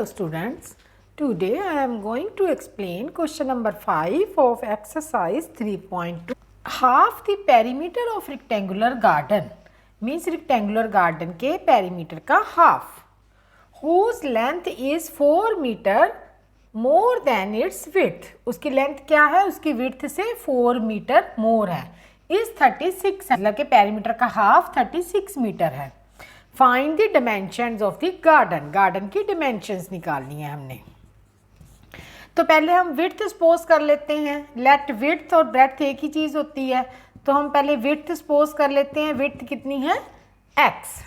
Hello students, today I am going to explain question number 5 of exercise 3.2. Half the perimeter of rectangular garden means rectangular garden के perimeter का half whose length is 4 meter more than its width. उसकी length क्या है? उसकी width से 4 meter more है, is 36, मतलब के perimeter का half 36 meter है. Find the dimensions of the garden. Garden की डिमेंशंस निकालनी है हमने. तो पहले हम विड्थ सपोज कर लेते हैं. लेट विड्थ और ब्रेड्थ एक ही चीज़ होती है, तो हम पहले विड्थ सपोज कर लेते हैं. विड्थ कितनी है? x.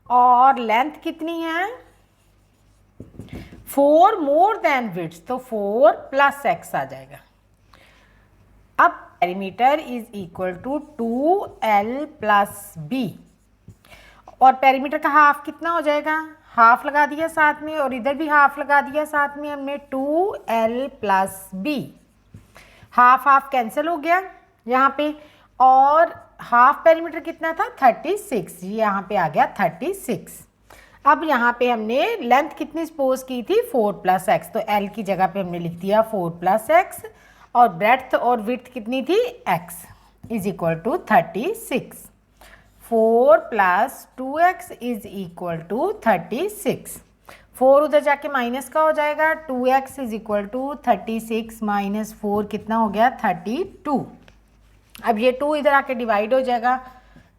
और लेंथ कितनी है? 4 मोर देन विड्थ, तो 4 प्लस x आ जाएगा. अब perimeter is equal to 2l plus b. और पेरीमीटर का हाफ कितना हो जाएगा? हाफ लगा दिया साथ में, और इधर भी हाफ लगा दिया साथ में हमने. 2l plus b. Half half cancel हो गया यहाँ पे, और हाफ पेरीमीटर कितना था? 36. यहाँ पे आ गया 36. अब यहाँ पे हमने लेंथ कितनी सपोज की थी? 4 प्लस एक्स, तो l की जगह पे हमने लिख दिया 4 प्लस एक्स. और ब्रेड्थ और विड्थ कितनी थी? x is equal to 36. 4 plus 2x is equal to 36. 4 उधर जाके माइनस का हो जाएगा. 2x is equal to 36 minus 4 कितना हो गया? 32. अब ये 2 इधर आके डिवाइड हो जाएगा.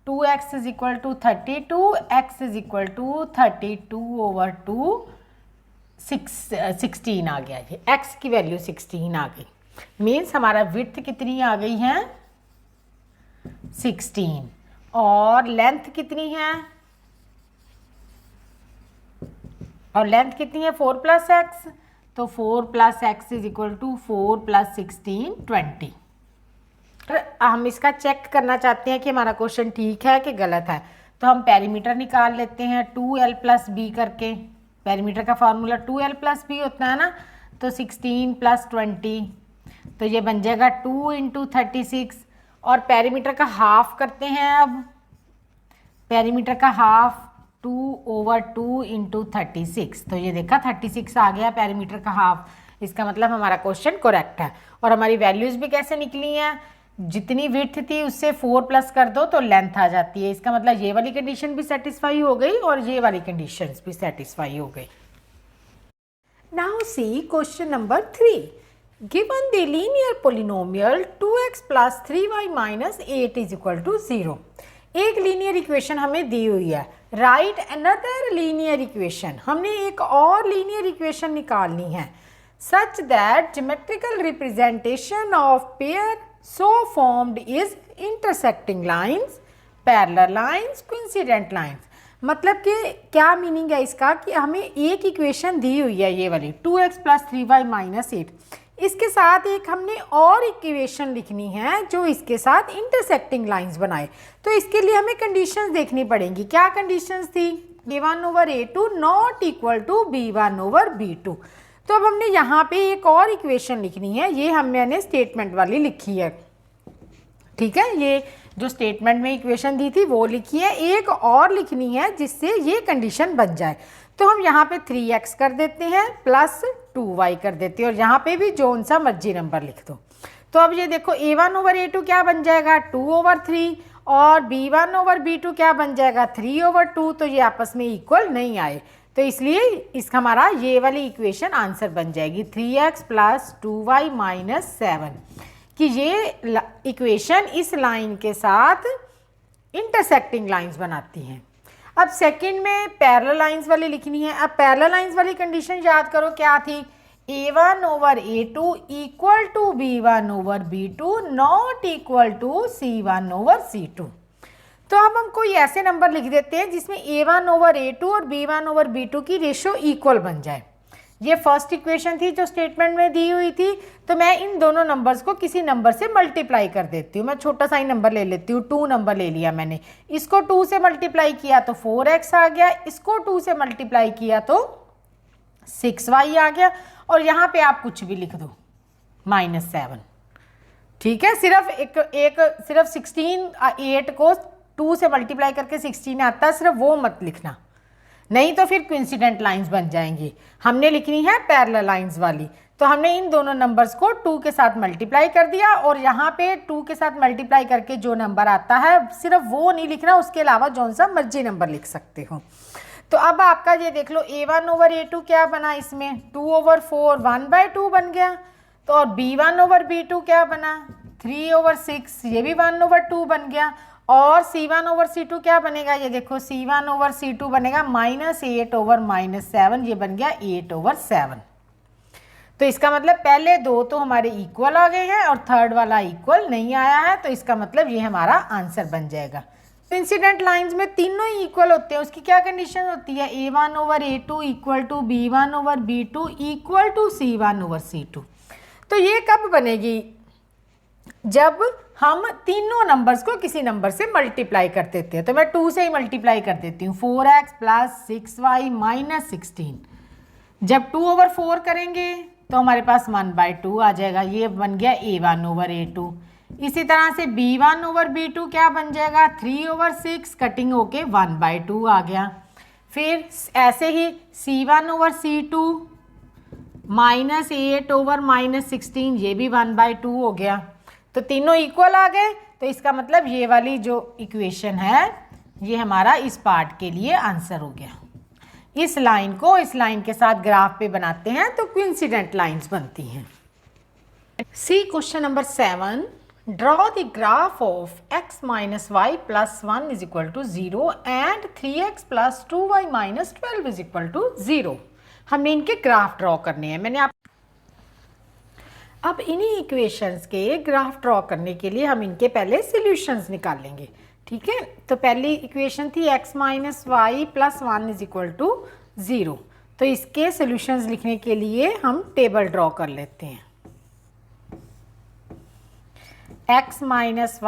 2x is equal to 32, x is equal to 32 over 2, 16 आ गया. ये x की वैल्यू 16 आ गई. मीन्स हमारा विड्थ कितनी आ गई है? 16. और लेंथ कितनी है? और लेंथ कितनी है? 4 प्लस एक्स, तो 4 plus x is equal to 4 plus 16, 20. हम इसका चेक करना चाहते हैं कि हमारा क्वेश्चन ठीक है कि गलत है, तो हम पेरीमीटर निकाल लेते हैं 2l प्लस बी करके. पेरीमीटर का फार्मूला 2l प्लस बी होता है ना, तो 16 प्लस 20, तो ये बन जाएगा 2 इंटू 36. और पेरीमीटर का हाफ करते हैं. अब पेरीमीटर का हाफ 2 ओवर 2 इंटू 36, तो ये देखा 36 आ गया पेरीमीटर का हाफ. इसका मतलब हमारा क्वेश्चन करेक्ट है. और हमारी वैल्यूज़ भी कैसे निकली हैं? जितनी विड्थ थी उससे 4 प्लस कर दो तो लेंथ आ जाती है. इसका मतलब ये वाली कंडीशन भी सेटिस्फाई हो गई और ये वाली कंडीशंस भी सेटिस्फाई हो गई. Now see question number 3. Given the linear polynomial 2x plus 3y minus 8 is equal to 0. एक लीनियर इक्वेशन हमें दी हुई है. Right another linear equation. हमने एक और लीनियर इक्वेशन निकालनी है. Such that geometrical representation of pair so formed is intersecting lines, parallel lines, coincident lines. मतलब कि क्या मीनिंग है इसका कि हमें एक इक्वेशन दी हुई है ये वाली 2x प्लस 3y माइनस 8. इसके साथ एक हमने और इक्वेशन लिखनी है जो इसके साथ इंटरसेक्टिंग लाइंस बनाए. तो इसके लिए हमें कंडीशंस देखनी पड़ेंगी. क्या कंडीशंस थी? a1 over a2 not equal to b1 over b2. तो अब हमने यहाँ पे एक और इक्वेशन लिखनी है. ये हमने स्टेटमेंट वाली लिखी है. ठीक है, ये जो स्टेटमेंट में इक्वेशन दी थी वो लिखी है. एक और लिखनी है जिससे ये कंडीशन बन जाए. तो हम यहाँ पे 3x कर देते हैं प्लस 2y कर देते हैं, और यहाँ पे भी जोन सा मर्जी नंबर लिख दो. तो अब ये देखो a1 ओवर a2 क्या बन जाएगा? 2 ओवर 3. और b1 ओवर b2 क्या बन जाएगा? 3 ओवर 2. तो ये आपस में इक्वल नहीं आए, तो इसलिए इसका हमारा ये वाली इक्वेशन आंसर बन जाएगी 3x प्लस 2y माइनस 7, कि ये इक्वेशन इस लाइन के साथ इंटरसेक्टिंग लाइन्स बनाती हैं. अब सेकंड में पैरेलल लाइंस वाली लिखनी है. अब पैरेलल लाइंस वाली कंडीशन याद करो क्या थी? a1 over a2 equal to b1 over b2 not equal to c1 over c2. तो अब हम कोई ऐसे नंबर लिख देते हैं जिसमें a1 ओवर a2 और b1 ओवर b2 की रेशो इक्वल बन जाए. ये फर्स्ट इक्वेशन थी जो स्टेटमेंट में दी हुई थी. तो मैं इन दोनों नंबर्स को किसी नंबर से मल्टीप्लाई कर देती हूँ. मैं छोटा सा ही नंबर ले लेती हूँ. 2 नंबर ले लिया मैंने. इसको 2 से मल्टीप्लाई किया तो 4x आ गया. इसको 2 से मल्टीप्लाई किया तो 6y आ गया. और यहाँ पे आप कुछ भी लिख दो, -7. ठीक है, सिर्फ 16 8 को 2 से मल्टीप्लाई करके 16 आता है, सिर्फ वो मत लिखना. नहीं तो फिर कोइंसिडेंट लाइंस बन जाएंगी। हमने लिखनी है पैरेलल लाइंस वाली। तो हमने इन दोनों नंबर्स को 2 के साथ मल्टीप्लाई कर दिया और यहाँ पे 2 के साथ मल्टीप्लाई करके जो नंबर आता है सिर्फ वो नहीं लिखना, उसके अलावा जौन सा मर्जी नंबर लिख सकते हो। तो अब आपका ये देख लो a1/a2 क्या बना, इसमें 2/4 1/2 बन गया। तो और b1/b2 क्या बना 3/6, ये भी 1/2 बन गया। और c1/c2 क्या बनेगा, ये देखो c1/c2 बनेगा -8/-7, ये बन गया 8/7। तो इसका मतलब पहले दो तो हमारे इक्वल आ गए हैं और थर्ड वाला इक्वल नहीं आया है, तो इसका मतलब ये हमारा आंसर बन जाएगा। इंसिडेंट लाइंस में तीनों ही इक्वल होते हैं, उसकी क्या कंडीशन होती है, a1/a2 equal to b1/b2 equal to c1/c2। तो ये कब बनेगी, जब हम तीनों नंबर्स को किसी नंबर से मल्टीप्लाई कर देते हैं। तो मैं 2 से ही मल्टीप्लाई कर देती हूँ, 4x + 6y - 16। जब 2/4 करेंगे तो हमारे पास 1/2 आ जाएगा, ये बन गया a1/a2। इसी तरह से b1/b2 क्या बन जाएगा 3/6, कटिंग होके 1/2 आ गया। फिर ऐसे ही c1/c2 -8/-16, ये भी 1/2 हो गया। तो तीनों इक्वल आ गए, तो इसका मतलब ये वाली जो इक्वेशन है ये हमारा इस पार्ट के लिए आंसर हो गया। इस लाइन को इस लाइन के साथ ग्राफ पे बनाते हैं तो कोइंसिडेंट लाइंस बनती हैं। See question number 7, draw the graph of x - y + 1 = 0 and 3x + 2y - 12 = 0। हमने इनके ग्राफ ड्रॉ करने हैं। मैंने अब इन्हीं इक्वेशंस के ग्राफ ड्रॉ करने के लिए हम इनके पहले सॉल्यूशंस निकालेंगे, ठीक है। तो पहली इक्वेशन थी x - y + 1 = 0। तो इसके सॉल्यूशंस लिखने के लिए हम टेबल ड्रॉ कर लेते हैं। x - y +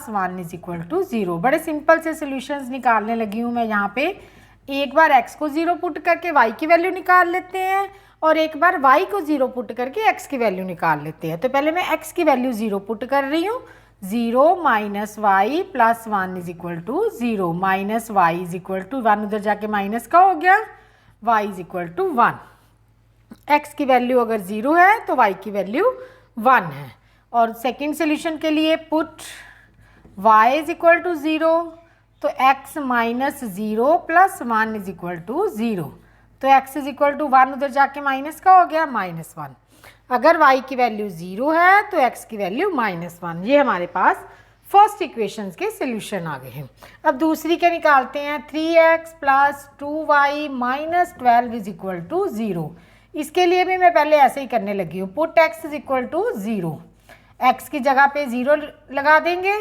1 = 0। बड़े सिंपल से सॉल्यूशंस निकालने लगी हूँ मैं यहाँ पे। एक बार x को 0 पुट करके y की वैल्यू निकाल लेते हैं और एक बार y को 0 पुट करके x की वैल्यू निकाल लेते हैं। तो पहले मैं x की वैल्यू 0 पुट कर रही हूँ। 0 - y + 1 = 0 - y = 1, उधर जाके माइनस का हो गया, y = 1। x की वैल्यू अगर 0 है तो y की वैल्यू 1 है। और सेकंड सॉल्यूशन के लिए पुट y = 0, तो x - 0 + 1 = 0। तो x = 1, उधर जाके माइनस का हो गया, -1। अगर y की वैल्यू 0 है तो x की वैल्यू -1। ये हमारे पास फर्स्ट इक्वेशंस के सॉल्यूशन आ गए हैं। अब दूसरी के निकालते हैं। 3x + 2y - 12 = 0। इसके लिए भी मैं पहले ऐसे ही करने लगी हूँ। पुट x = 0, x की जगह पे 0 लगा देंगे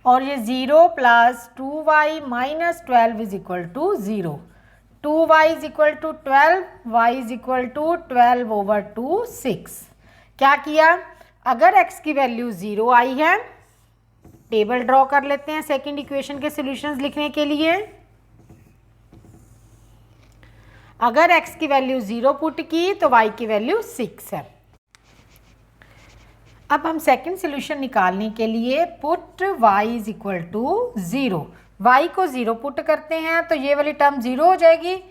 और ये 0 + 2y - 12 = 0। 2y = 12, y = 12/2 6। क्या किया, अगर x की वैल्यू 0 आई है, टेबल ड्रॉ कर लेते हैं सेकंड इक्वेशन के सॉल्यूशंस लिखने के लिए। अगर x की वैल्यू 0 पुट की तो y की वैल्यू 6 है। अब हम सेकंड सॉल्यूशन निकालने के लिए पुट y = 0, y को 0 पुट करते हैं तो ये वाली टर्म 0 हो जाएगी।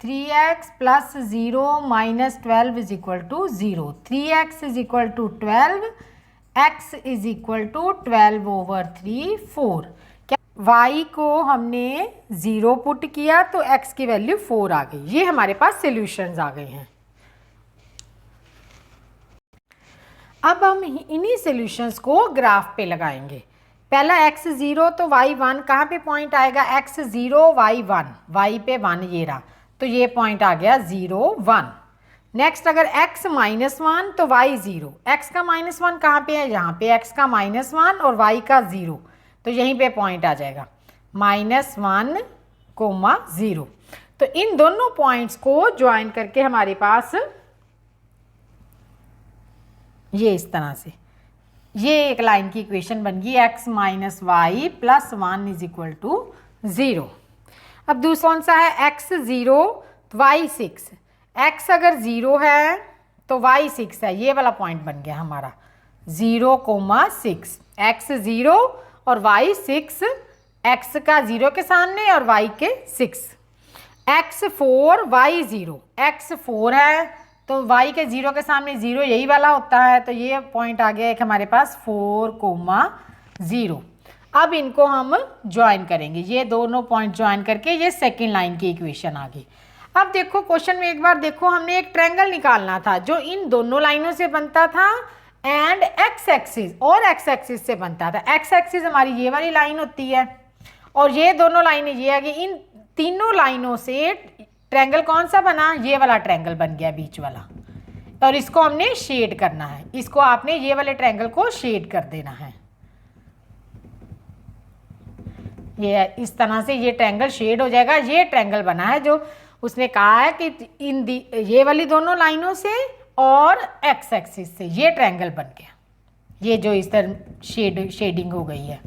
3x + 0 - 12 = 0। 3x = 12, x = 12/3 4। क्या y को हमने 0 पुट किया तो x की वैल्यू 4 आ गई। ये हमारे पास सॉल्यूशंस आ गए हैं। अब हम इन्हीं सॉल्यूशंस को ग्राफ पे लगाएंगे। पहला x 0 तो y 1, कहाँ पे पॉइंट आएगा, x 0 y 1, y पे 1 ये रहा, तो ये पॉइंट आ गया 0 1। नेक्स्ट अगर x -1 तो y 0, x का -1 कहाँ पे है, यहाँ पे x का -1 और y का 0, तो यहीं पे पॉइंट आ जाएगा -1, 0। तो इन दोनों पॉइंट्स को ज्वाइन करके हमारे पास ये इस तरह से ये एक लाइन की इक्वेशन बन गई, x - y + 1 = 0। अब दूसरा कौन सा है, x 0 y 6। x अगर 0 है तो y 6 है, ये वाला पॉइंट बन गया हमारा 0, 6। x 0 और y 6 x का 0 के सामने और y के 6, x4 y0, x4 है तो y के 0 के सामने 0 यही वाला होता है, तो ये पॉइंट आ गया एक हमारे पास 4,0। अब इनको हम ज्वाइन करेंगे, ये दोनों पॉइंट ज्वाइन करके ये सेकेंड लाइन की इक्वेशन आ गई। अब देखो क्वेश्चन में एक बार देखो, हमने एक ट्रायंगल निकालना था जो इन दोनों लाइनों से बनता था एंड एक्स एक्सिस और एक्स एक्सिस से बनता था। एक्स एक्सिस हमारी ये वाली लाइन होती है और ये दोनों लाइनें ये है कि इन तीनों लाइनों से ट्रायंगल कौन सा बना, ये वाला ट्रायंगल बन गया बीच वाला, और इसको हमने शेड करना है, इसको आपने ये वाले ट्रायंगल को शेड कर देना है। ये इस तरह से ये ट्रायंगल शेड हो जाएगा। ये ट्रायंगल बना है जो उसने कहा है कि ये वाली दोनों लाइनों से और एक्स एक्सिस से ये ट्रायंगल बन गया, ये जो इस तरह शेडिंग हो गई है।